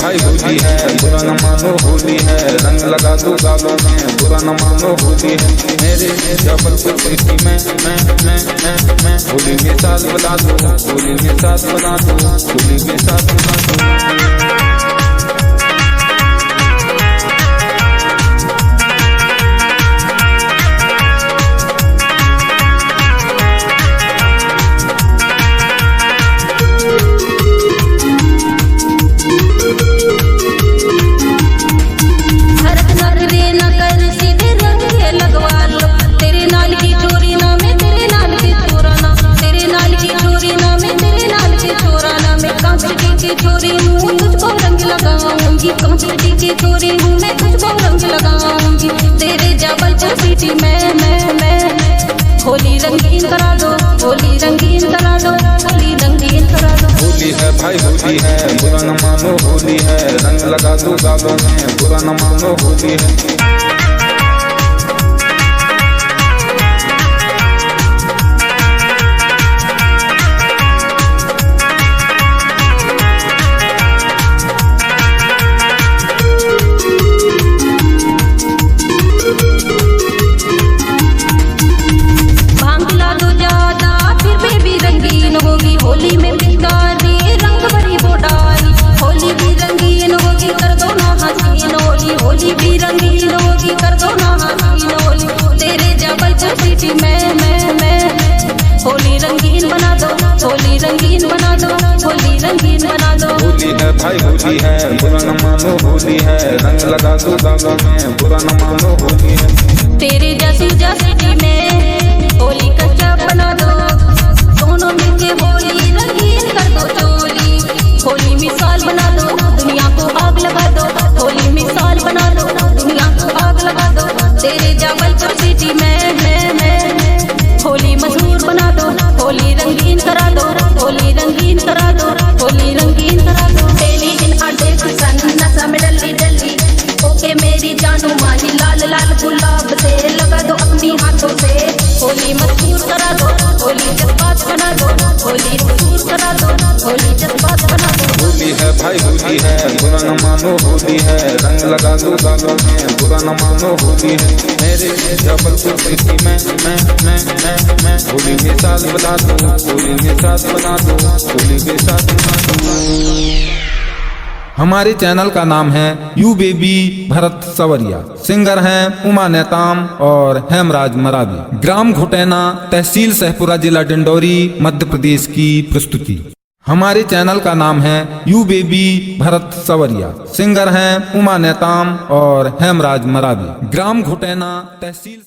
भाई होली है, बुरा न मानो होली है, रंग लगा दो गालों में, बुरा न मानो होली है। मेरे जबलपुर सिटी में मैं होली के साथ बता दो, होली के साथ बता दो, होली के साथ बता दो। चोरी हूँ मैं तुझको रंग लगाऊंगी तेरे जबलपुर सिटी में होली रंगीन करा दो, होली रंगीन करा दो, होली रंगीन करा दो। होली है भाई होली है, बुरा न मानो होली है, रंग लगा दो गालों में, बुरा न मानो होली है। होली में पिचकारी रंग भरी बोडाई, होली भी रंगीन होगी कर दो ना हसीन होली, होली भी रंगीन होगी कर दो ना हसीन होली तेरे जबलपुर सिटी में होली रंगीन बना दो, होली रंगीन बना दो, होली रंगीन बना दो। होली है भाई होली है, बुरा न मानो होली है, रंग लगा दो गालों में, बुरा न मानो होली है। तेरे जैसी सिटी में होली कच्चा बना दो, दोनों मिलके होली रंगीन कर दो चोली, होली मिसाल बना दो दुनिया को आग लगा दो, होली मिसाल बना दो दुनिया को आग लगा दो तेरे जबलपुर सिटी में होली मशहूर बना दो, होली रंगीन करा दो, होली रंगीन करा दो, होली रंगीन करा दो। डेली इन अडिक्शन नशा में डली डली ओके मेरी जानू माही लाल लाल गुलाब से लगा दो अपनी हाथों से, होली मशहूर करा दो, होली जज्बात बना दो, होली मशहूर करा दो, होली जज्बात बना दो। होली है भाई होली है, बुरा न मानो होली है, रंग लगा दो गालों में, बुरा न मानो होली है। मेरे जबलपुर सिटी में मैं होली के साथ बता दो, होली के साथ बता दो, होली के साथ बता दो। हमारे चैनल का नाम है यू बेबी भरत सवरिया, सिंगर हैं उमा नेताम और हेमराज मरावी, ग्राम घुटैना, तहसील सहपुरा, जिला डिंडोरी, मध्य प्रदेश की प्रस्तुति। हमारे चैनल का नाम है यू बेबी भरत सवरिया, सिंगर हैं उमा नेताम और हेमराज मरावी, ग्राम घुटैना, तहसील